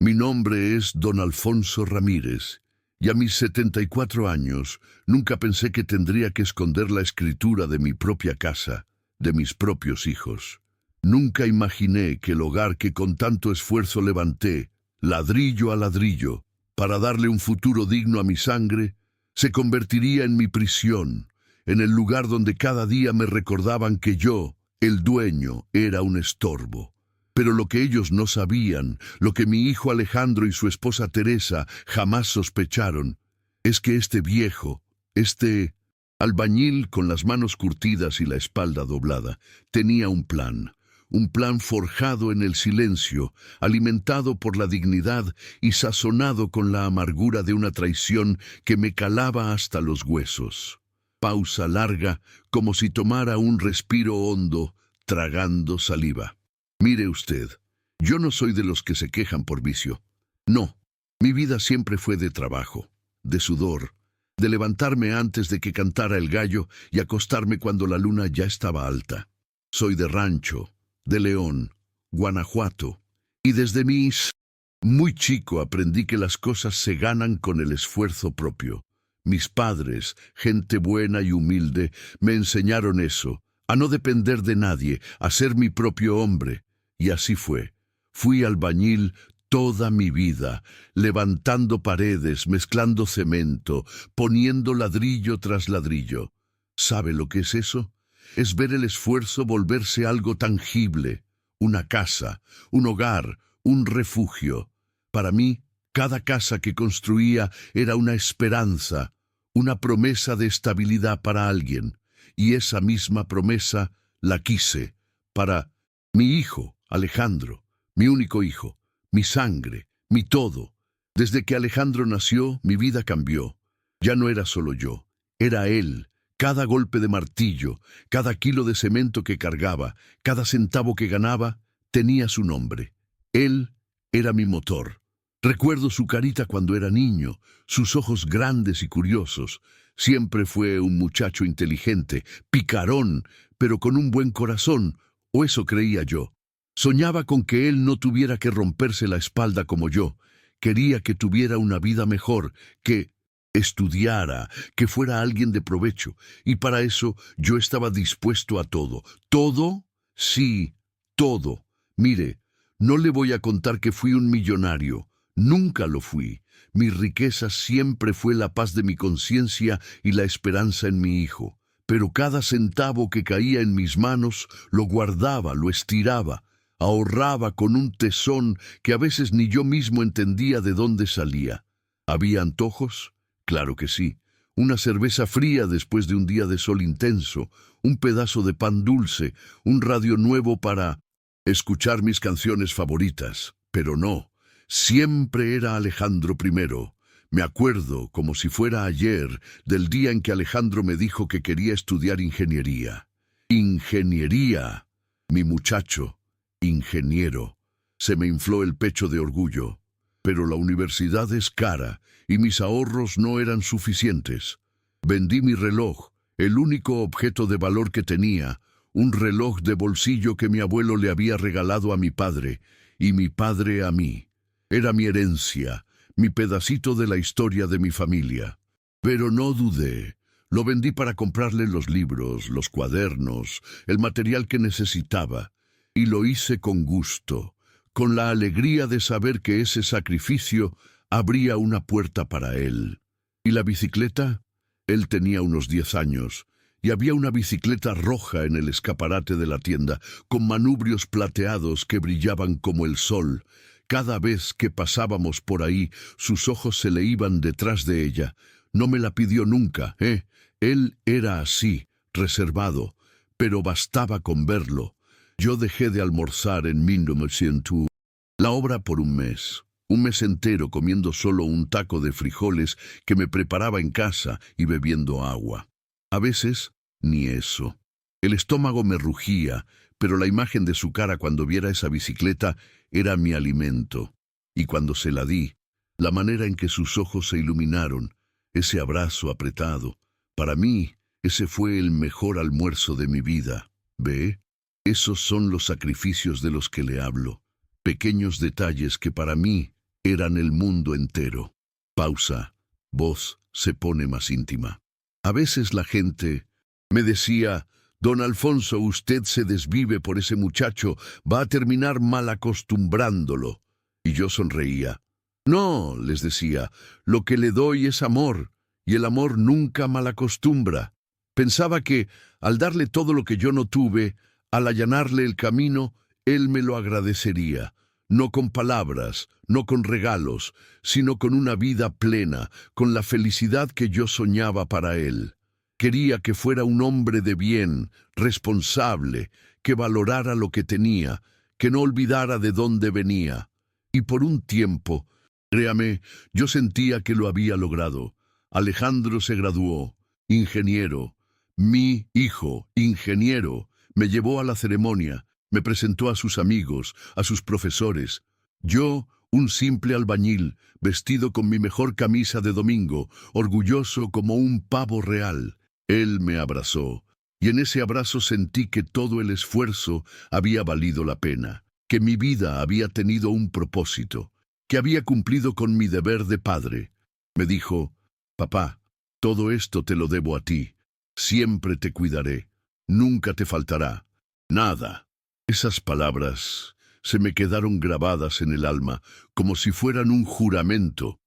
Mi nombre es Don Alfonso Ramírez, y a mis 74 años nunca pensé que tendría que esconder la escritura de mi propia casa, de mis propios hijos. Nunca imaginé que el hogar que con tanto esfuerzo levanté, ladrillo a ladrillo, para darle un futuro digno a mi sangre, se convertiría en mi prisión, en el lugar donde cada día me recordaban que yo, el dueño, era un estorbo. Pero lo que ellos no sabían, lo que mi hijo Alejandro y su esposa Teresa jamás sospecharon, es que este viejo, este albañil con las manos curtidas y la espalda doblada, tenía un plan forjado en el silencio, alimentado por la dignidad y sazonado con la amargura de una traición que me calaba hasta los huesos. Pausa larga, como si tomara un respiro hondo, tragando saliva. Mire usted, yo no soy de los que se quejan por vicio. No, mi vida siempre fue de trabajo, de sudor, de levantarme antes de que cantara el gallo y acostarme cuando la luna ya estaba alta. Soy de rancho, de León, Guanajuato, y desde muy chico aprendí que las cosas se ganan con el esfuerzo propio. Mis padres, gente buena y humilde, me enseñaron eso, a no depender de nadie, a ser mi propio hombre. Y así fue. Fui albañil toda mi vida, levantando paredes, mezclando cemento, poniendo ladrillo tras ladrillo. ¿Sabe lo que es eso? Es ver el esfuerzo volverse algo tangible, una casa, un hogar, un refugio. Para mí, cada casa que construía era una esperanza, una promesa de estabilidad para alguien, y esa misma promesa la quise para mi hijo, Alejandro, mi único hijo, mi sangre, mi todo. Desde que Alejandro nació, mi vida cambió. Ya no era solo yo, era él. Cada golpe de martillo, cada kilo de cemento que cargaba, cada centavo que ganaba, tenía su nombre. Él era mi motor. Recuerdo su carita cuando era niño, sus ojos grandes y curiosos. Siempre fue un muchacho inteligente, picarón, pero con un buen corazón, o eso creía yo. Soñaba con que él no tuviera que romperse la espalda como yo. Quería que tuviera una vida mejor, que estudiara, que fuera alguien de provecho, y para eso yo estaba dispuesto a todo. ¿Todo? Sí, todo. Mire, no le voy a contar que fui un millonario. Nunca lo fui. Mi riqueza siempre fue la paz de mi conciencia y la esperanza en mi hijo. Pero cada centavo que caía en mis manos lo guardaba, lo estiraba, ahorraba con un tesón que a veces ni yo mismo entendía de dónde salía. ¿Había antojos? Claro que sí. Una cerveza fría después de un día de sol intenso, un pedazo de pan dulce, un radio nuevo para escuchar mis canciones favoritas. Pero no, siempre era Alejandro primero. Me acuerdo, como si fuera ayer, del día en que Alejandro me dijo que quería estudiar ingeniería. ¡Ingeniería! Mi muchacho, ingeniero. Se me infló el pecho de orgullo. Pero la universidad es cara y mis ahorros no eran suficientes. Vendí mi reloj, el único objeto de valor que tenía, un reloj de bolsillo que mi abuelo le había regalado a mi padre y mi padre a mí. Era mi herencia, mi pedacito de la historia de mi familia. Pero no dudé. Lo vendí para comprarle los libros, los cuadernos, el material que necesitaba. Y lo hice con gusto, con la alegría de saber que ese sacrificio abría una puerta para él. ¿Y la bicicleta? Él tenía unos 10 años, y había una bicicleta roja en el escaparate de la tienda, con manubrios plateados que brillaban como el sol. Cada vez que pasábamos por ahí, sus ojos se le iban detrás de ella. No me la pidió nunca, ¿eh? Él era así, reservado, pero bastaba con verlo. Yo dejé de almorzar en 1900. La obra por un mes entero comiendo solo un taco de frijoles que me preparaba en casa y bebiendo agua. A veces, ni eso. El estómago me rugía, pero la imagen de su cara cuando viera esa bicicleta era mi alimento. Y cuando se la di, la manera en que sus ojos se iluminaron, ese abrazo apretado, para mí, ese fue el mejor almuerzo de mi vida. ¿Ve? Esos son los sacrificios de los que le hablo. Pequeños detalles que para mí eran el mundo entero. Pausa. Voz se pone más íntima. A veces la gente me decía: Don Alfonso, usted se desvive por ese muchacho, va a terminar mal acostumbrándolo. Y yo sonreía. No, les decía, lo que le doy es amor, y el amor nunca malacostumbra. Pensaba que, al darle todo lo que yo no tuve, al allanarle el camino, él me lo agradecería, no con palabras, no con regalos, sino con una vida plena, con la felicidad que yo soñaba para él. Quería que fuera un hombre de bien, responsable, que valorara lo que tenía, que no olvidara de dónde venía. Y por un tiempo, créame, yo sentía que lo había logrado. Alejandro se graduó, ingeniero. Mi hijo, ingeniero, me llevó a la ceremonia, me presentó a sus amigos, a sus profesores. Yo, un simple albañil, vestido con mi mejor camisa de domingo, orgulloso como un pavo real. Él me abrazó, y en ese abrazo sentí que todo el esfuerzo había valido la pena, que mi vida había tenido un propósito, que había cumplido con mi deber de padre. Me dijo: papá, todo esto te lo debo a ti. Siempre te cuidaré. Nunca te faltará nada. Esas palabras se me quedaron grabadas en el alma, como si fueran un juramento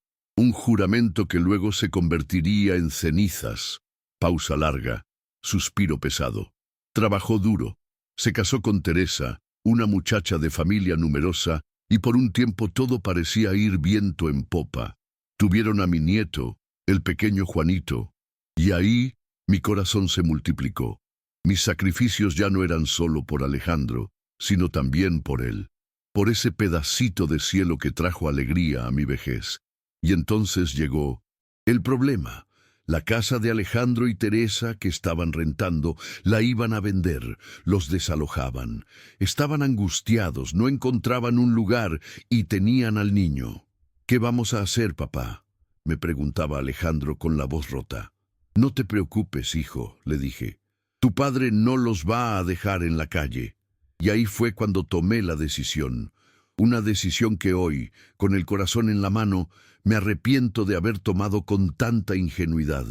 que luego se convertiría en cenizas. Pausa larga, suspiro pesado. Trabajó duro, se casó con Teresa, una muchacha de familia numerosa, y por un tiempo todo parecía ir viento en popa. Tuvieron a mi nieto, el pequeño Juanito, y ahí mi corazón se multiplicó. Mis sacrificios ya no eran solo por Alejandro, sino también por él, por ese pedacito de cielo que trajo alegría a mi vejez. Y entonces llegó el problema. La casa de Alejandro y Teresa que estaban rentando la iban a vender, los desalojaban. Estaban angustiados, no encontraban un lugar y tenían al niño. ¿Qué vamos a hacer, papá?, me preguntaba Alejandro con la voz rota. No te preocupes, hijo, le dije. Tu padre no los va a dejar en la calle. Y ahí fue cuando tomé la decisión. Una decisión que hoy, con el corazón en la mano, me arrepiento de haber tomado con tanta ingenuidad.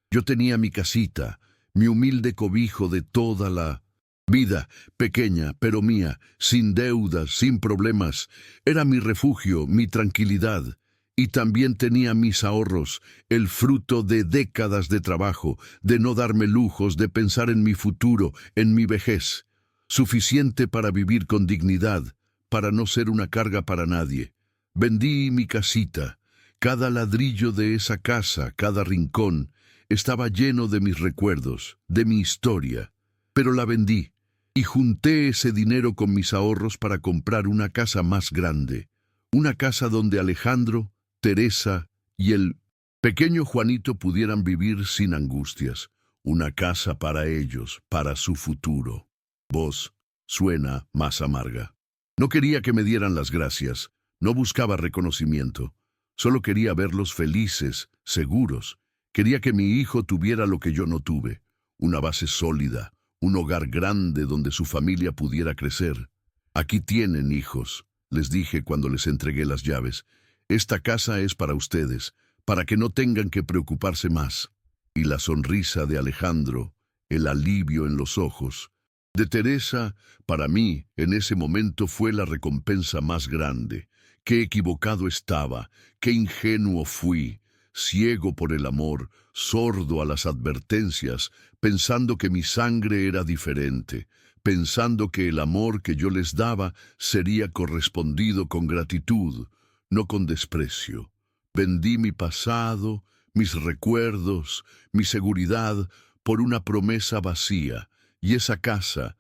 Yo tenía mi casita, mi humilde cobijo de toda la vida, pequeña pero mía, sin deudas, sin problemas. Era mi refugio, mi tranquilidad. Y también tenía mis ahorros, el fruto de décadas de trabajo, de no darme lujos, de pensar en mi futuro, en mi vejez. Suficiente para vivir con dignidad, para no ser una carga para nadie. Vendí mi casita. Cada ladrillo de esa casa, cada rincón, estaba lleno de mis recuerdos, de mi historia. Pero la vendí, y junté ese dinero con mis ahorros para comprar una casa más grande. Una casa donde Alejandro, Teresa y el pequeño Juanito pudieran vivir sin angustias. Una casa para ellos, para su futuro. Voz suena más amarga. No quería que me dieran las gracias, no buscaba reconocimiento. Solo quería verlos felices, seguros. Quería que mi hijo tuviera lo que yo no tuve, una base sólida, un hogar grande donde su familia pudiera crecer. Aquí tienen, hijos, les dije cuando les entregué las llaves. Esta casa es para ustedes, para que no tengan que preocuparse más. Y la sonrisa de Alejandro, el alivio en los ojos de Teresa, para mí, en ese momento fue la recompensa más grande. Qué equivocado estaba, qué ingenuo fui, ciego por el amor, sordo a las advertencias, pensando que mi sangre era diferente, pensando que el amor que yo les daba sería correspondido con gratitud, no con desprecio. Vendí mi pasado, mis recuerdos, mi seguridad, por una promesa vacía, y esa casa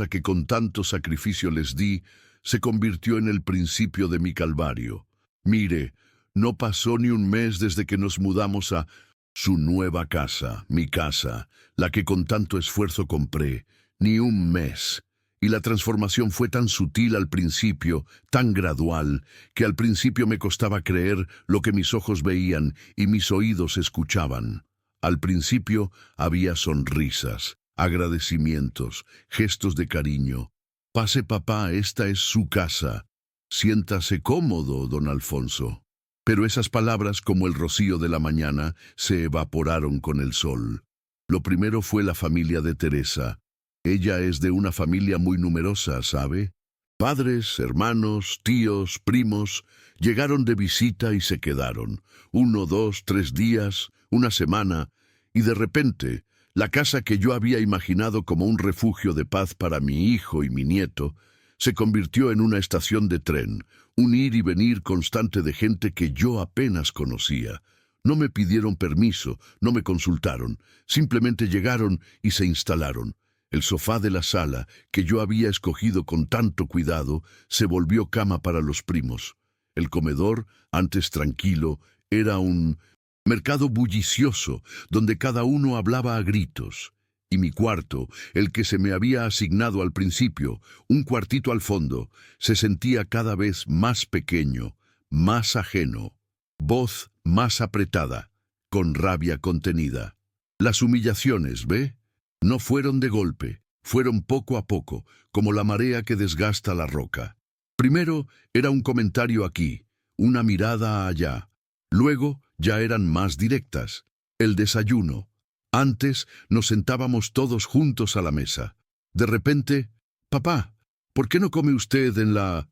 que con tanto sacrificio les di, se convirtió en el principio de mi calvario. Mire, no pasó ni un mes desde que nos mudamos a su nueva casa, mi casa, la que con tanto esfuerzo compré, ni un mes. Y la transformación fue tan sutil al principio, tan gradual, que al principio me costaba creer lo que mis ojos veían y mis oídos escuchaban. Al principio había sonrisas, agradecimientos, gestos de cariño. Pase, papá, esta es su casa. Siéntase cómodo, don Alfonso. Pero esas palabras, como el rocío de la mañana, se evaporaron con el sol. Lo primero fue la familia de Teresa. Ella es de una familia muy numerosa, ¿sabe? Padres, hermanos, tíos, primos, llegaron de visita y se quedaron. 1, 2, 3 días, una semana, y de repente, la casa que yo había imaginado como un refugio de paz para mi hijo y mi nieto, se convirtió en una estación de tren, un ir y venir constante de gente que yo apenas conocía. No me pidieron permiso, no me consultaron, simplemente llegaron y se instalaron. El sofá de la sala, que yo había escogido con tanto cuidado, se volvió cama para los primos. El comedor, antes tranquilo, era un mercado bullicioso, donde cada uno hablaba a gritos. Y mi cuarto, el que se me había asignado al principio, un cuartito al fondo, se sentía cada vez más pequeño, más ajeno, voz más apretada, con rabia contenida. Las humillaciones, ¿ve? No fueron de golpe, fueron poco a poco, como la marea que desgasta la roca. Primero era un comentario aquí, una mirada allá. Luego ya eran más directas. El desayuno. Antes nos sentábamos todos juntos a la mesa. De repente, papá, ¿por qué no come usted en la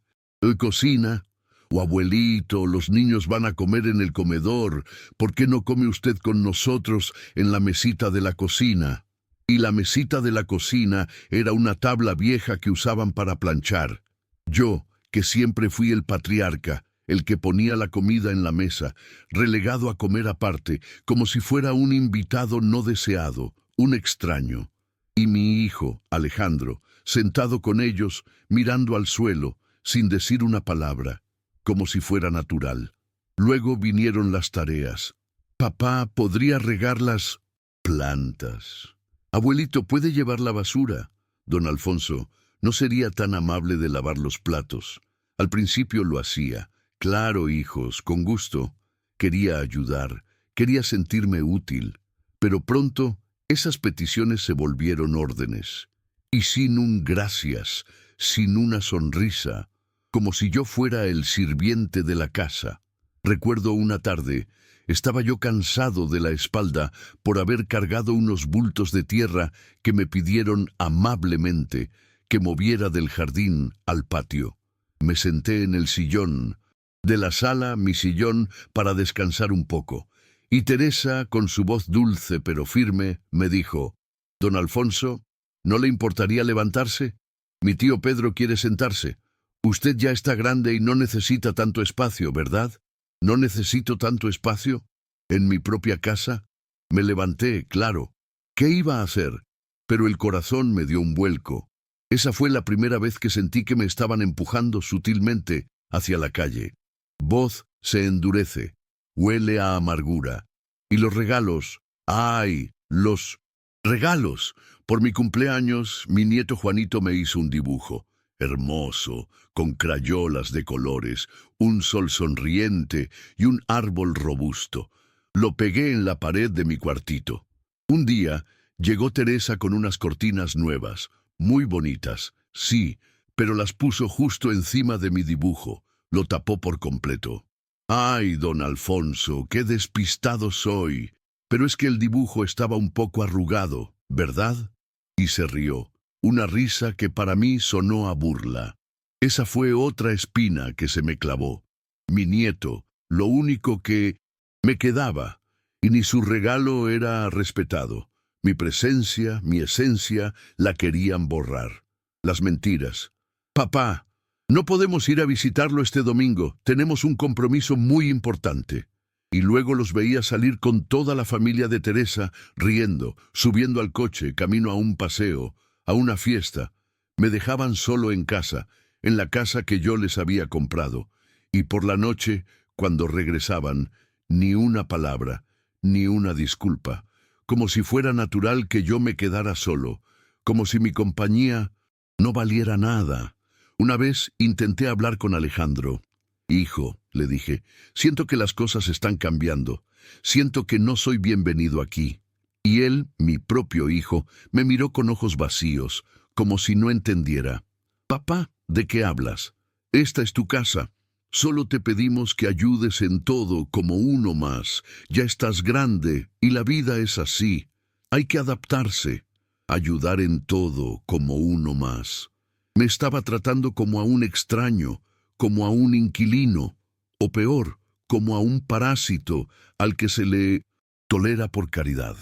cocina? O abuelito, los niños van a comer en el comedor. ¿Por qué no come usted con nosotros en la mesita de la cocina? Y la mesita de la cocina era una tabla vieja que usaban para planchar. Yo, que siempre fui el patriarca, el que ponía la comida en la mesa, relegado a comer aparte, como si fuera un invitado no deseado, un extraño. Y mi hijo, Alejandro, sentado con ellos, mirando al suelo, sin decir una palabra, como si fuera natural. Luego vinieron las tareas. Papá podría regar las plantas. Abuelito, ¿puede llevar la basura? Don Alfonso, ¿no sería tan amable de lavar los platos? Al principio lo hacía. Claro, hijos, con gusto. Quería ayudar, quería sentirme útil. Pero pronto, esas peticiones se volvieron órdenes. Y sin un gracias, sin una sonrisa, como si yo fuera el sirviente de la casa. Recuerdo una tarde, estaba yo cansado de la espalda por haber cargado unos bultos de tierra que me pidieron amablemente que moviera del jardín al patio. Me senté en el sillón de la sala, mi sillón, para descansar un poco, y Teresa, con su voz dulce pero firme, me dijo: «Don Alfonso, ¿no le importaría levantarse? Mi tío Pedro quiere sentarse. Usted ya está grande y no necesita tanto espacio, ¿verdad? ¿No necesito tanto espacio? ¿En mi propia casa?» Me levanté, claro. ¿Qué iba a hacer? Pero el corazón me dio un vuelco. Esa fue la primera vez que sentí que me estaban empujando sutilmente hacia la calle. Voz se endurece, huele a amargura. Y los regalos, ¡ay! Los regalos. Por mi cumpleaños, mi nieto Juanito me hizo un dibujo. Hermoso, con crayolas de colores, un sol sonriente y un árbol robusto. Lo pegué en la pared de mi cuartito. Un día llegó Teresa con unas cortinas nuevas, muy bonitas, sí, pero las puso justo encima de mi dibujo. Lo tapó por completo. «Ay, don Alfonso, qué despistado soy. Pero es que el dibujo estaba un poco arrugado, ¿verdad?» Y se rió. Una risa que para mí sonó a burla. Esa fue otra espina que se me clavó. Mi nieto, lo único que me quedaba, y ni su regalo era respetado. Mi presencia, mi esencia, la querían borrar. Las mentiras. «Papá, no podemos ir a visitarlo este domingo, tenemos un compromiso muy importante». Y luego los veía salir con toda la familia de Teresa, riendo, subiendo al coche, camino a un paseo, a una fiesta. Me dejaban solo en casa, en la casa que yo les había comprado. Y por la noche, cuando regresaban, ni una palabra, ni una disculpa. Como si fuera natural que yo me quedara solo, como si mi compañía no valiera nada. Una vez intenté hablar con Alejandro. «Hijo», le dije, «siento que las cosas están cambiando. Siento que no soy bienvenido aquí». Y él, mi propio hijo, me miró con ojos vacíos, como si no entendiera. «Papá, ¿de qué hablas?» Esta es tu casa. Solo te pedimos que ayudes en todo como uno más. Ya estás grande y la vida es así. Hay que adaptarse. Ayudar en todo como uno más. Me estaba tratando como a un extraño, como a un inquilino, o peor, como a un parásito al que se le tolera por caridad.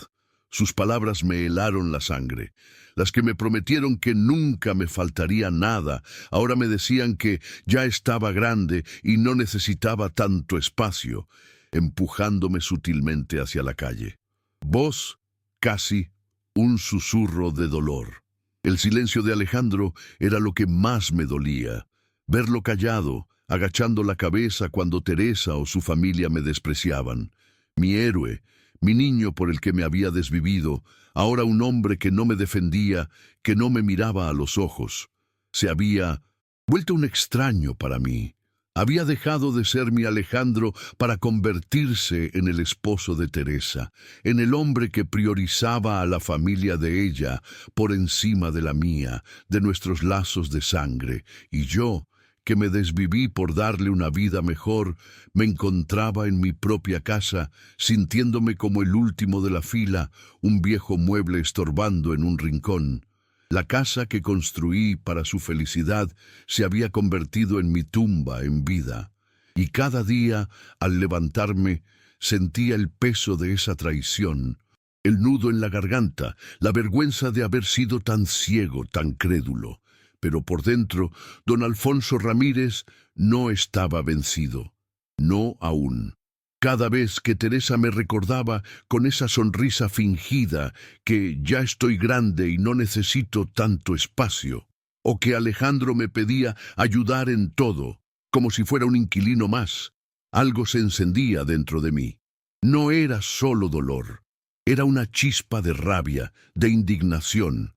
Sus palabras me helaron la sangre. Las que me prometieron que nunca me faltaría nada, ahora me decían que ya estaba grande y no necesitaba tanto espacio, empujándome sutilmente hacia la calle. Voz, casi, un susurro de dolor. El silencio de Alejandro era lo que más me dolía. Verlo callado, agachando la cabeza cuando Teresa o su familia me despreciaban. Mi héroe, mi niño por el que me había desvivido, ahora un hombre que no me defendía, que no me miraba a los ojos. Se había vuelto un extraño para mí. Había dejado de ser mi Alejandro para convertirse en el esposo de Teresa, en el hombre que priorizaba a la familia de ella por encima de la mía, de nuestros lazos de sangre, y yo, que me desviví por darle una vida mejor, me encontraba en mi propia casa, sintiéndome como el último de la fila, un viejo mueble estorbando en un rincón. La casa que construí para su felicidad se había convertido en mi tumba en vida, y cada día, al levantarme, sentía el peso de esa traición, el nudo en la garganta, la vergüenza de haber sido tan ciego, tan crédulo. Pero por dentro, don Alfonso Ramírez no estaba vencido. No aún. Cada vez que Teresa me recordaba con esa sonrisa fingida que ya estoy grande y no necesito tanto espacio, o que Alejandro me pedía ayudar en todo, como si fuera un inquilino más, algo se encendía dentro de mí. No era solo dolor, era una chispa de rabia, de indignación.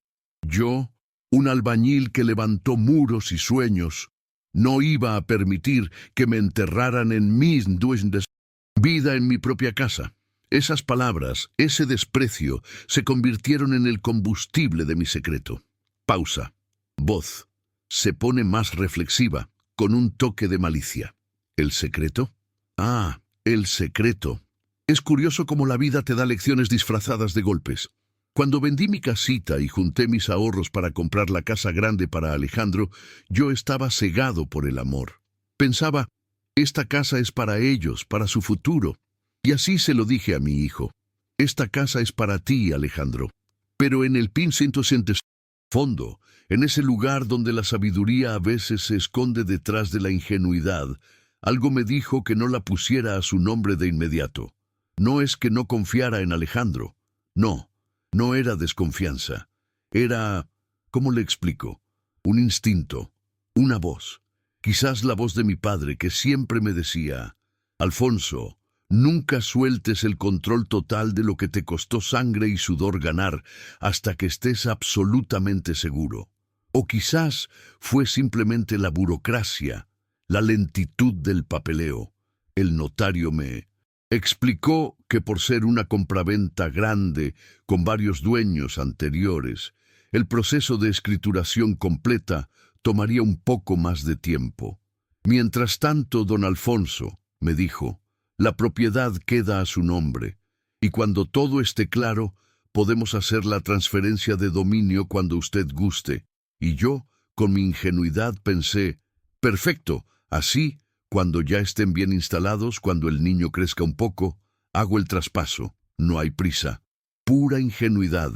Yo, un albañil que levantó muros y sueños, no iba a permitir que me enterraran en mis vida en mi propia casa. Esas palabras, ese desprecio, se convirtieron en el combustible de mi secreto. Pausa. Voz. Se pone más reflexiva, con un toque de malicia. ¿El secreto? Ah, el secreto. Es curioso cómo la vida te da lecciones disfrazadas de golpes. Cuando vendí mi casita y junté mis ahorros para comprar la casa grande para Alejandro, yo estaba cegado por el amor. Pensaba, esta casa es para ellos, para su futuro. Y así se lo dije a mi hijo. Esta casa es para ti, Alejandro. Pero en el fondo, en ese lugar donde la sabiduría a veces se esconde detrás de la ingenuidad, algo me dijo que no la pusiera a su nombre de inmediato. No es que no confiara en Alejandro. No. No era desconfianza, era, ¿cómo le explico? Un instinto, una voz, quizás la voz de mi padre que siempre me decía, Alfonso, nunca sueltes el control total de lo que te costó sangre y sudor ganar hasta que estés absolutamente seguro. O quizás fue simplemente la burocracia, la lentitud del papeleo. El notario me explicó que por ser una compraventa grande, con varios dueños anteriores, el proceso de escrituración completa tomaría un poco más de tiempo. Mientras tanto, don Alfonso, me dijo, la propiedad queda a su nombre, y cuando todo esté claro, podemos hacer la transferencia de dominio cuando usted guste. Y yo, con mi ingenuidad, pensé, perfecto, así, cuando ya estén bien instalados, cuando el niño crezca un poco, hago el traspaso. No hay prisa. Pura ingenuidad.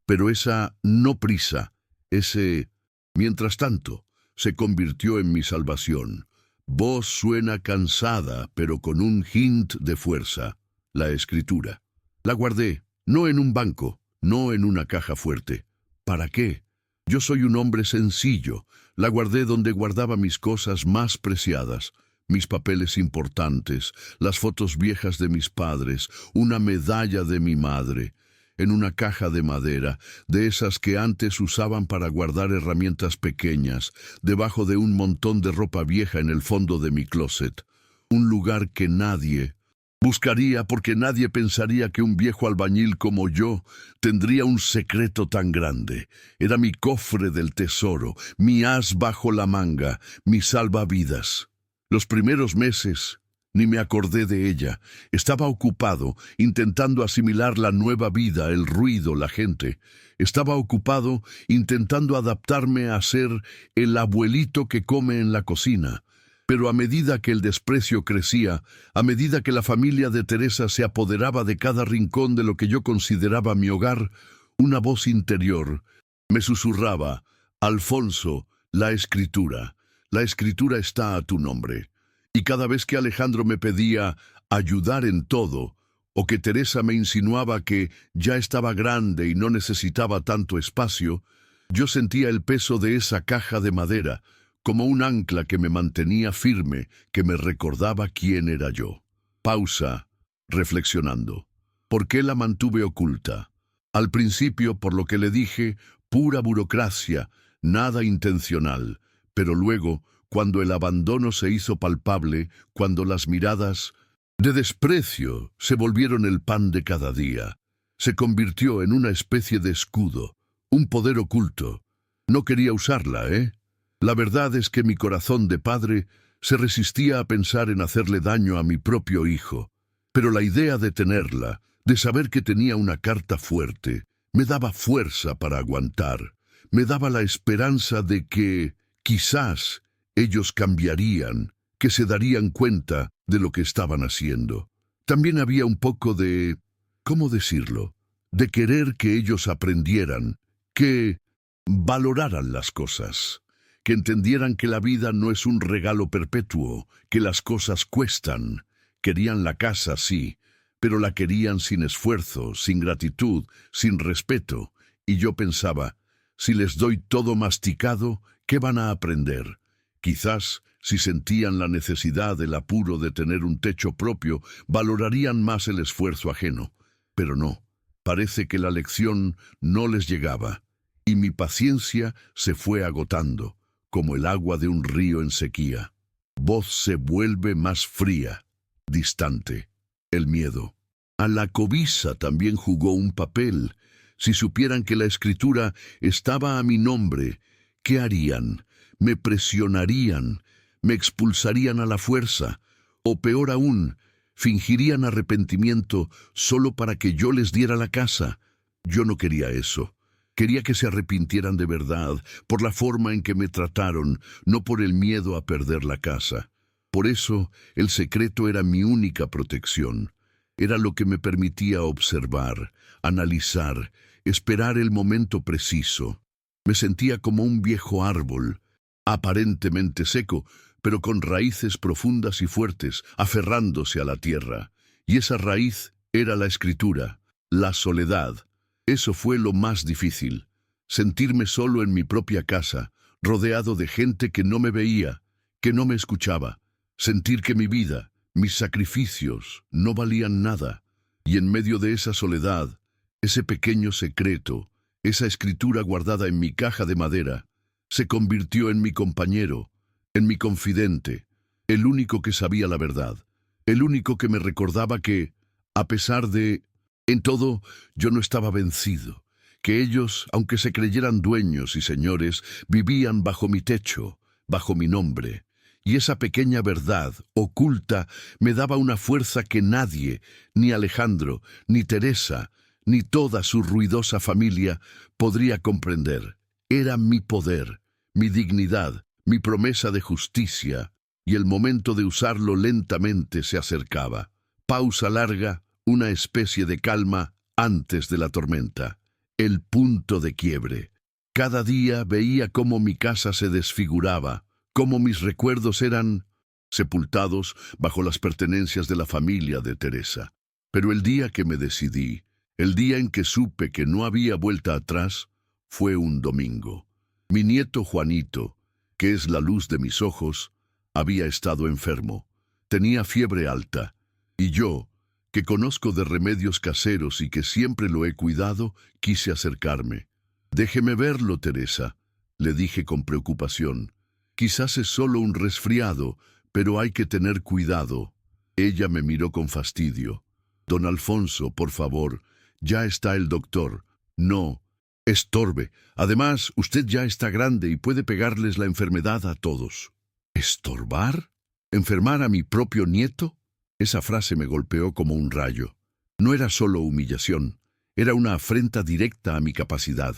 Pero esa no prisa, ese mientras tanto, se convirtió en mi salvación. Voz suena cansada, pero con un hint de fuerza. La escritura. La guardé, no en un banco, no en una caja fuerte. ¿Para qué? Yo soy un hombre sencillo. La guardé donde guardaba mis cosas más preciadas. Mis papeles importantes, las fotos viejas de mis padres, una medalla de mi madre, en una caja de madera, de esas que antes usaban para guardar herramientas pequeñas, debajo de un montón de ropa vieja en el fondo de mi closet, un lugar que nadie, Buscaría porque nadie pensaría que un viejo albañil como yo tendría un secreto tan grande. Era mi cofre del tesoro, mi as bajo la manga, mi salvavidas. Los primeros meses ni me acordé de ella. Estaba ocupado intentando asimilar la nueva vida, el ruido, la gente. Estaba ocupado intentando adaptarme a ser el abuelito que come en la cocina. Pero a medida que el desprecio crecía, a medida que la familia de Teresa se apoderaba de cada rincón de lo que yo consideraba mi hogar, una voz interior me susurraba: Alfonso, la escritura está a tu nombre. Y cada vez que Alejandro me pedía ayudar en todo, o que Teresa me insinuaba que ya estaba grande y no necesitaba tanto espacio, yo sentía el peso de esa caja de madera, como un ancla que me mantenía firme, que me recordaba quién era yo. Pausa, reflexionando. ¿Por qué la mantuve oculta? Al principio, por lo que le dije, pura burocracia, nada intencional, pero luego, cuando el abandono se hizo palpable, cuando las miradas de desprecio se volvieron el pan de cada día, se convirtió en una especie de escudo, un poder oculto. No quería usarla, ¿eh? La verdad es que mi corazón de padre se resistía a pensar en hacerle daño a mi propio hijo, pero la idea de tenerla, de saber que tenía una carta fuerte, me daba fuerza para aguantar, me daba la esperanza de que, quizás, ellos cambiarían, que se darían cuenta de lo que estaban haciendo. También había un poco de, ¿cómo decirlo?, de querer que ellos aprendieran, que valoraran las cosas, que entendieran que la vida no es un regalo perpetuo, que las cosas cuestan. Querían la casa, sí, pero la querían sin esfuerzo, sin gratitud, sin respeto. Y yo pensaba, si les doy todo masticado, ¿qué van a aprender? Quizás, si sentían la necesidad, el apuro de tener un techo propio, valorarían más el esfuerzo ajeno. Pero no, parece que la lección no les llegaba, y mi paciencia se fue agotando, como el agua de un río en sequía. Voz se vuelve más fría, distante. El miedo. A la cobiza también jugó un papel. Si supieran que la escritura estaba a mi nombre, ¿qué harían? Me presionarían, me expulsarían a la fuerza, o peor aún, fingirían arrepentimiento solo para que yo les diera la casa. Yo no quería eso. Quería que se arrepintieran de verdad, por la forma en que me trataron, no por el miedo a perder la casa. Por eso, el secreto era mi única protección. Era lo que me permitía observar, analizar, esperar el momento preciso. Me sentía como un viejo árbol, aparentemente seco, pero con raíces profundas y fuertes, aferrándose a la tierra. Y esa raíz era la escritura, la soledad. Eso fue lo más difícil, sentirme solo en mi propia casa, rodeado de gente que no me veía, que no me escuchaba, sentir que mi vida, mis sacrificios, no valían nada. Y en medio de esa soledad, ese pequeño secreto, esa escritura guardada en mi caja de madera, se convirtió en mi compañero, en mi confidente, el único que sabía la verdad, el único que me recordaba que, a pesar de, en todo, yo no estaba vencido, que ellos, aunque se creyeran dueños y señores, vivían bajo mi techo, bajo mi nombre, y esa pequeña verdad, oculta, me daba una fuerza que nadie, ni Alejandro, ni Teresa, ni toda su ruidosa familia, podría comprender. Era mi poder, mi dignidad, mi promesa de justicia, y el momento de usarlo lentamente se acercaba. Pausa larga, una especie de calma antes de la tormenta. El punto de quiebre. Cada día veía cómo mi casa se desfiguraba, cómo mis recuerdos eran sepultados bajo las pertenencias de la familia de Teresa. Pero el día que me decidí, el día en que supe que no había vuelta atrás, fue un domingo. Mi nieto Juanito, que es la luz de mis ojos, había estado enfermo. Tenía fiebre alta, y yo, que conozco de remedios caseros y que siempre lo he cuidado, quise acercarme. «Déjeme verlo, Teresa», le dije con preocupación. «Quizás es solo un resfriado, pero hay que tener cuidado». Ella me miró con fastidio. Don Alfonso, por favor, ya está el doctor. No, estorbe. Además, usted ya está grande y puede pegarles la enfermedad a todos. ¿Estorbar? ¿Enfermar a mi propio nieto? Esa frase me golpeó como un rayo. No era solo humillación, era una afrenta directa a mi capacidad,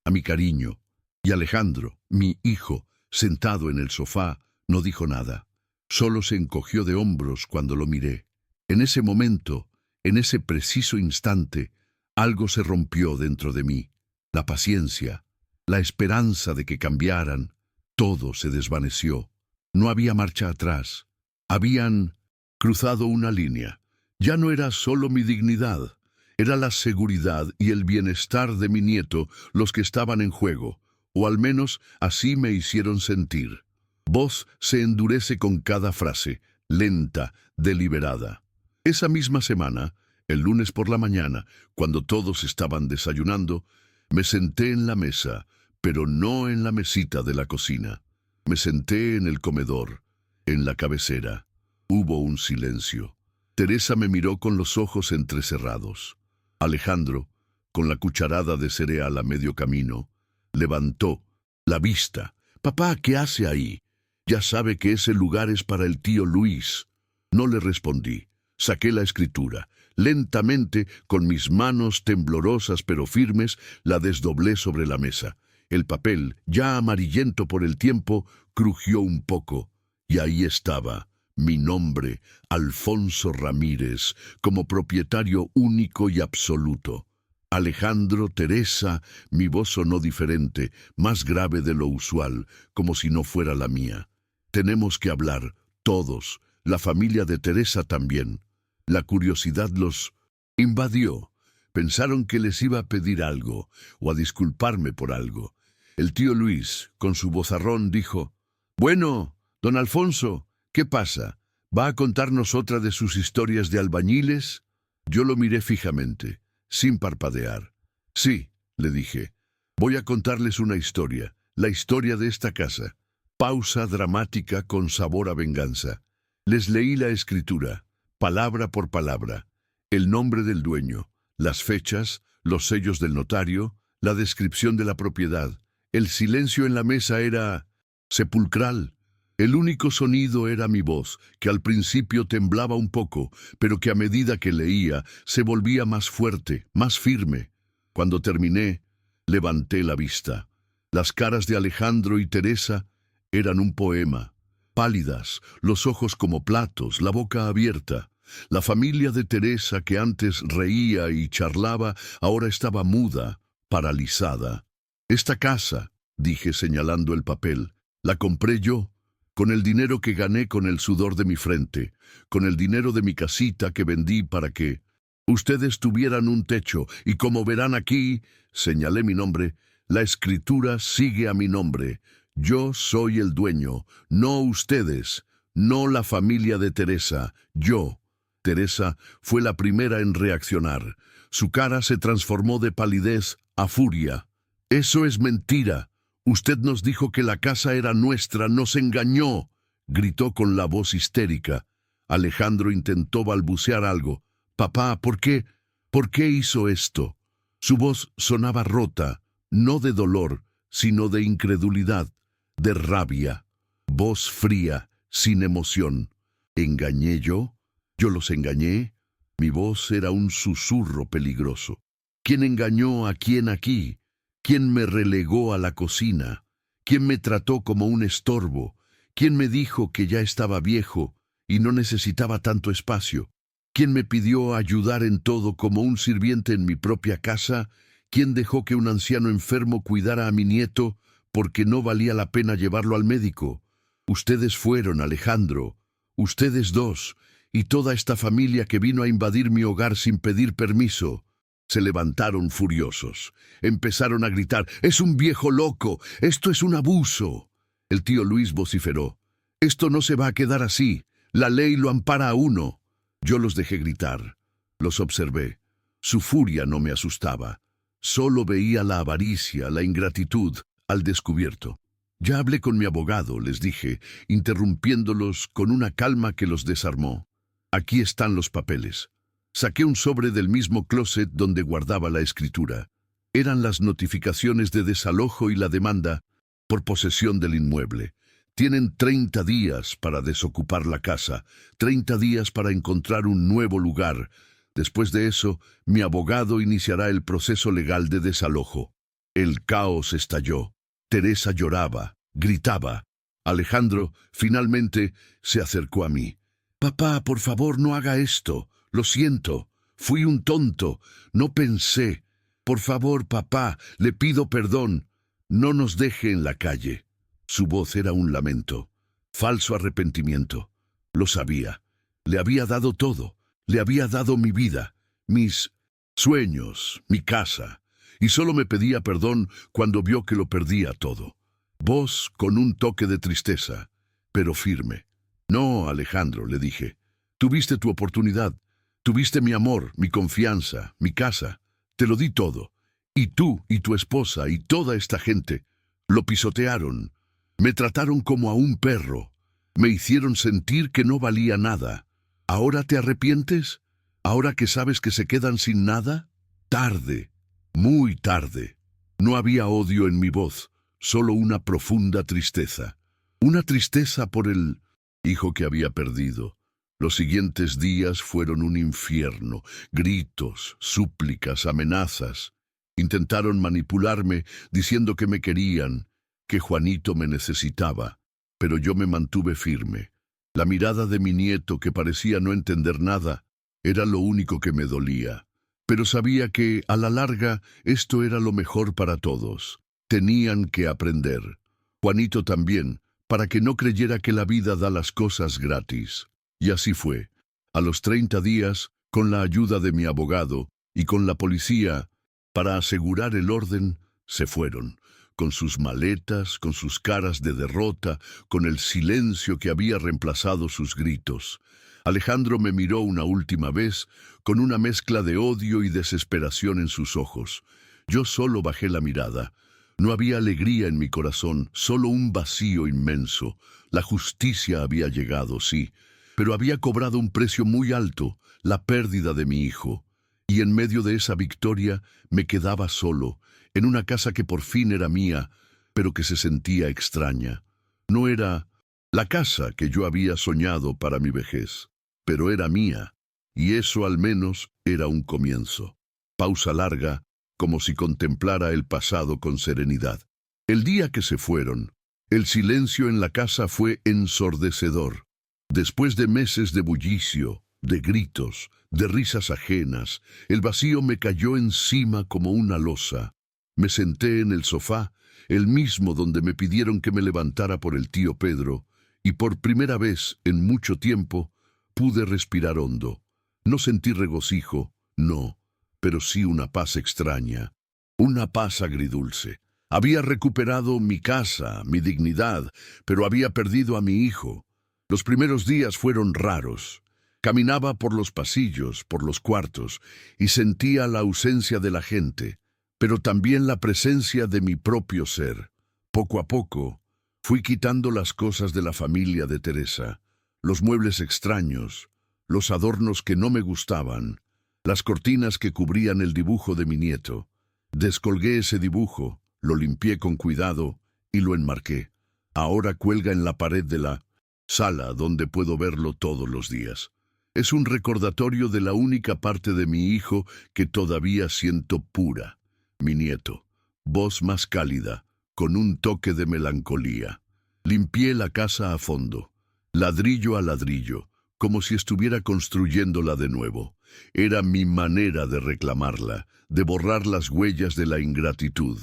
a mi cariño. Y Alejandro, mi hijo, sentado en el sofá, no dijo nada. Solo se encogió de hombros cuando lo miré. En ese momento, en ese preciso instante, algo se rompió dentro de mí. La paciencia, la esperanza de que cambiaran, todo se desvaneció. No había marcha atrás. Habían cruzado una línea. Ya no era solo mi dignidad, era la seguridad y el bienestar de mi nieto los que estaban en juego, o al menos así me hicieron sentir. Voz se endurece con cada frase, lenta, deliberada. Esa misma semana, el lunes por la mañana, cuando todos estaban desayunando, me senté en la mesa, pero no en la mesita de la cocina. Me senté en el comedor, en la cabecera. Hubo un silencio. Teresa me miró con los ojos entrecerrados. Alejandro, con la cucharada de cereal a medio camino, levantó la vista. «Papá, ¿qué hace ahí? Ya sabe que ese lugar es para el tío Luis». No le respondí. Saqué la escritura. Lentamente, con mis manos temblorosas pero firmes, la desdoblé sobre la mesa. El papel, ya amarillento por el tiempo, crujió un poco. Y ahí estaba mi nombre, Alfonso Ramírez, como propietario único y absoluto. Alejandro, Teresa, mi voz sonó diferente, más grave de lo usual, como si no fuera la mía. Tenemos que hablar, todos, la familia de Teresa también. La curiosidad los invadió. Pensaron que les iba a pedir algo, o a disculparme por algo. El tío Luis, con su vozarrón, dijo: «Bueno, don Alfonso, ¿qué pasa? ¿Va a contarnos otra de sus historias de albañiles?» Yo lo miré fijamente, sin parpadear. «Sí», le dije, «voy a contarles una historia, la historia de esta casa». Pausa dramática con sabor a venganza. Les leí la escritura, palabra por palabra, el nombre del dueño, las fechas, los sellos del notario, la descripción de la propiedad. El silencio en la mesa era sepulcral. El único sonido era mi voz, que al principio temblaba un poco, pero que a medida que leía se volvía más fuerte, más firme. Cuando terminé, levanté la vista. Las caras de Alejandro y Teresa eran un poema. Pálidas, los ojos como platos, la boca abierta. La familia de Teresa, que antes reía y charlaba, ahora estaba muda, paralizada. «Esta casa», dije señalando el papel, «la compré yo, con el dinero que gané con el sudor de mi frente, con el dinero de mi casita que vendí para que ustedes tuvieran un techo, y como verán aquí», señalé mi nombre, «la escritura sigue a mi nombre. Yo soy el dueño, no ustedes, no la familia de Teresa, yo». Teresa fue la primera en reaccionar. Su cara se transformó de palidez a furia. «Eso es mentira. Usted nos dijo que la casa era nuestra, nos engañó», gritó con la voz histérica. Alejandro intentó balbucear algo. «Papá, ¿por qué? ¿Por qué hizo esto?» Su voz sonaba rota, no de dolor, sino de incredulidad, de rabia. Voz fría, sin emoción. ¿Engañé yo? ¿Yo los engañé? Mi voz era un susurro peligroso. ¿Quién engañó a quién aquí? ¿Quién me relegó a la cocina? ¿Quién me trató como un estorbo? ¿Quién me dijo que ya estaba viejo y no necesitaba tanto espacio? ¿Quién me pidió ayudar en todo como un sirviente en mi propia casa? ¿Quién dejó que un anciano enfermo cuidara a mi nieto porque no valía la pena llevarlo al médico? Ustedes fueron, Alejandro, ustedes dos, y toda esta familia que vino a invadir mi hogar sin pedir permiso. Se levantaron furiosos. Empezaron a gritar: «¡Es un viejo loco! ¡Esto es un abuso!». El tío Luis vociferó: «Esto no se va a quedar así. La ley lo ampara a uno». Yo los dejé gritar. Los observé. Su furia no me asustaba. Solo veía la avaricia, la ingratitud, al descubierto. «Ya hablé con mi abogado», les dije, interrumpiéndolos con una calma que los desarmó. Aquí están los papeles. Saqué un sobre del mismo closet donde guardaba la escritura. Eran las notificaciones de desalojo y la demanda por posesión del inmueble. Tienen 30 días para desocupar la casa, 30 días para encontrar un nuevo lugar. Después de eso, mi abogado iniciará el proceso legal de desalojo. El caos estalló. Teresa lloraba, gritaba. Alejandro, finalmente, se acercó a mí. «Papá, por favor, no haga esto. Lo siento. Fui un tonto. No pensé. Por favor, papá, le pido perdón. No nos deje en la calle». Su voz era un lamento. Falso arrepentimiento. Lo sabía. Le había dado todo. Le había dado mi vida, mis sueños, mi casa. Y solo me pedía perdón cuando vio que lo perdía todo. Voz con un toque de tristeza, pero firme. «No, Alejandro», le dije. «Tuviste tu oportunidad. Tuviste mi amor, mi confianza, mi casa. Te lo di todo. Y tú y tu esposa y toda esta gente lo pisotearon. Me trataron como a un perro. Me hicieron sentir que no valía nada. ¿Ahora te arrepientes? ¿Ahora que sabes que se quedan sin nada?» Tarde, muy tarde. No había odio en mi voz, solo una profunda tristeza. Una tristeza por el hijo que había perdido. Los siguientes días fueron un infierno. Gritos, súplicas, amenazas. Intentaron manipularme diciendo que me querían, que Juanito me necesitaba, pero yo me mantuve firme. La mirada de mi nieto, que parecía no entender nada, era lo único que me dolía. Pero sabía que, a la larga, esto era lo mejor para todos. Tenían que aprender. Juanito también, para que no creyera que la vida da las cosas gratis. Y así fue. A los 30 días, con la ayuda de mi abogado y con la policía, para asegurar el orden, se fueron. Con sus maletas, con sus caras de derrota, con el silencio que había reemplazado sus gritos. Alejandro me miró una última vez, con una mezcla de odio y desesperación en sus ojos. Yo solo bajé la mirada. No había alegría en mi corazón, solo un vacío inmenso. La justicia había llegado, sí, pero había cobrado un precio muy alto, la pérdida de mi hijo. Y en medio de esa victoria me quedaba solo, en una casa que por fin era mía, pero que se sentía extraña. No era la casa que yo había soñado para mi vejez, pero era mía, y eso al menos era un comienzo. Pausa larga, como si contemplara el pasado con serenidad. El día que se fueron, el silencio en la casa fue ensordecedor. Después de meses de bullicio, de gritos, de risas ajenas, el vacío me cayó encima como una losa. Me senté en el sofá, el mismo donde me pidieron que me levantara por el tío Pedro, y por primera vez en mucho tiempo pude respirar hondo. No sentí regocijo, no, pero sí una paz extraña, una paz agridulce. Había recuperado mi casa, mi dignidad, pero había perdido a mi hijo. Los primeros días fueron raros. Caminaba por los pasillos, por los cuartos, y sentía la ausencia de la gente, pero también la presencia de mi propio ser. Poco a poco, fui quitando las cosas de la familia de Teresa, los muebles extraños, los adornos que no me gustaban, las cortinas que cubrían el dibujo de mi nieto. Descolgué ese dibujo, lo limpié con cuidado y lo enmarqué. Ahora cuelga en la pared de la sala donde puedo verlo todos los días. Es un recordatorio de la única parte de mi hijo que todavía siento pura. Mi nieto, voz más cálida, con un toque de melancolía. Limpié la casa a fondo, ladrillo a ladrillo, como si estuviera construyéndola de nuevo. Era mi manera de reclamarla, de borrar las huellas de la ingratitud.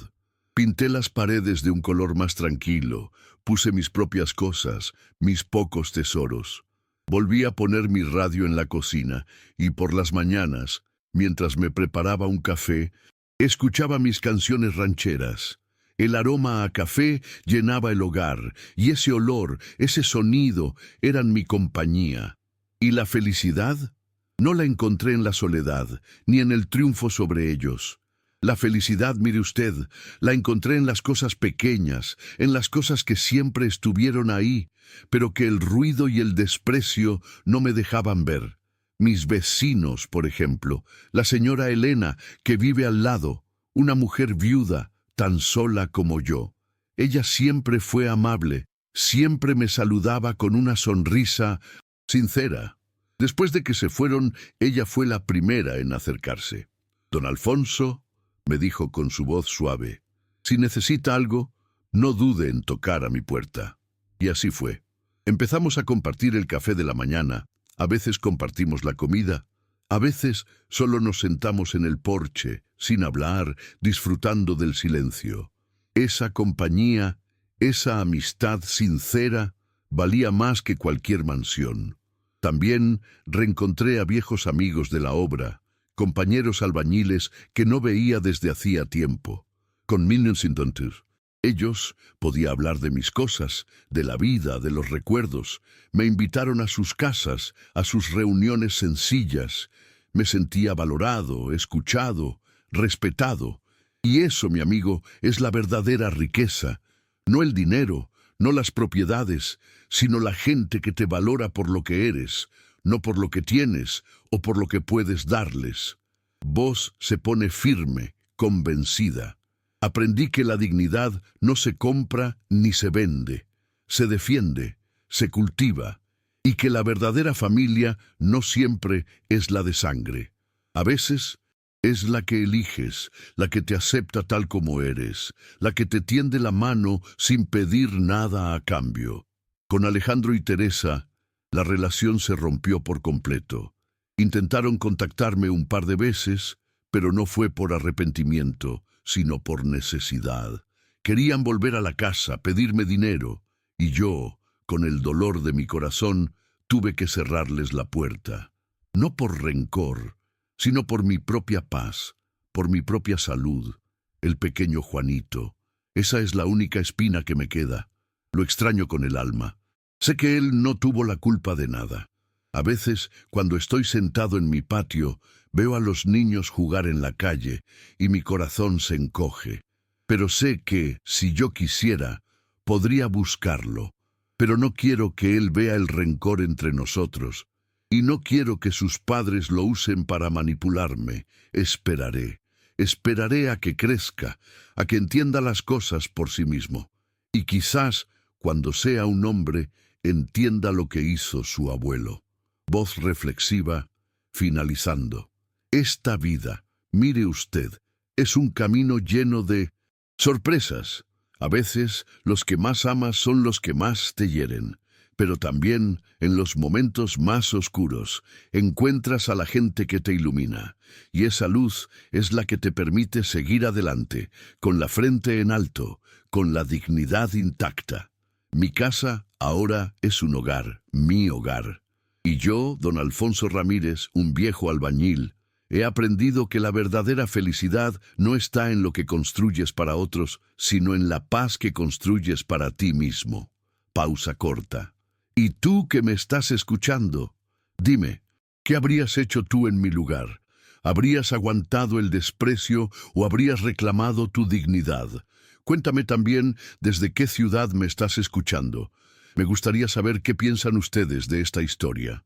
Pinté las paredes de un color más tranquilo, puse mis propias cosas, mis pocos tesoros. Volví a poner mi radio en la cocina y por las mañanas, mientras me preparaba un café, escuchaba mis canciones rancheras. El aroma a café llenaba el hogar, y ese olor, ese sonido, eran mi compañía. ¿Y la felicidad? No la encontré en la soledad, ni en el triunfo sobre ellos. La felicidad, mire usted, la encontré en las cosas pequeñas, en las cosas que siempre estuvieron ahí, pero que el ruido y el desprecio no me dejaban ver. Mis vecinos, por ejemplo, la señora Elena, que vive al lado, una mujer viuda, tan sola como yo. Ella siempre fue amable, siempre me saludaba con una sonrisa sincera. Después de que se fueron, ella fue la primera en acercarse. Don Alfonso, me dijo con su voz suave, si necesita algo, no dude en tocar a mi puerta. Y así fue. Empezamos a compartir el café de la mañana, a veces compartimos la comida, a veces solo nos sentamos en el porche, sin hablar, disfrutando del silencio. Esa compañía, esa amistad sincera, valía más que cualquier mansión. También reencontré a viejos amigos de la obra, compañeros albañiles que no veía desde hacía tiempo. Con Minnesingtonter. Ellos podía hablar de mis cosas, de la vida, de los recuerdos. Me invitaron a sus casas, a sus reuniones sencillas. Me sentía valorado, escuchado, respetado. Y eso, mi amigo, es la verdadera riqueza. No el dinero, no las propiedades, sino la gente que te valora por lo que eres, no por lo que tienes o por lo que puedes darles. Vos se pone firme, convencida. Aprendí que la dignidad no se compra ni se vende, se defiende, se cultiva, y que la verdadera familia no siempre es la de sangre. A veces es la que eliges, la que te acepta tal como eres, la que te tiende la mano sin pedir nada a cambio. Con Alejandro y Teresa, la relación se rompió por completo. Intentaron contactarme un par de veces, pero no fue por arrepentimiento, sino por necesidad. Querían volver a la casa, pedirme dinero, y yo, con el dolor de mi corazón, tuve que cerrarles la puerta. No por rencor, sino por mi propia paz, por mi propia salud. El pequeño Juanito, esa es la única espina que me queda. Lo extraño con el alma. Sé que él no tuvo la culpa de nada. A veces, cuando estoy sentado en mi patio, veo a los niños jugar en la calle y mi corazón se encoge. Pero sé que, si yo quisiera, podría buscarlo. Pero no quiero que él vea el rencor entre nosotros. Y no quiero que sus padres lo usen para manipularme. Esperaré. Esperaré a que crezca, a que entienda las cosas por sí mismo. Y quizás, cuando sea un hombre, entienda lo que hizo su abuelo. Voz reflexiva, finalizando. Esta vida, mire usted, es un camino lleno de sorpresas. A veces, los que más amas son los que más te hieren. Pero también, en los momentos más oscuros, encuentras a la gente que te ilumina. Y esa luz es la que te permite seguir adelante, con la frente en alto, con la dignidad intacta. Mi casa ahora es un hogar, mi hogar. Y yo, don Alfonso Ramírez, un viejo albañil, he aprendido que la verdadera felicidad no está en lo que construyes para otros, sino en la paz que construyes para ti mismo. Pausa corta. Y tú que me estás escuchando, dime, ¿qué habrías hecho tú en mi lugar? ¿Habrías aguantado el desprecio o habrías reclamado tu dignidad? Cuéntame también desde qué ciudad me estás escuchando. Me gustaría saber qué piensan ustedes de esta historia.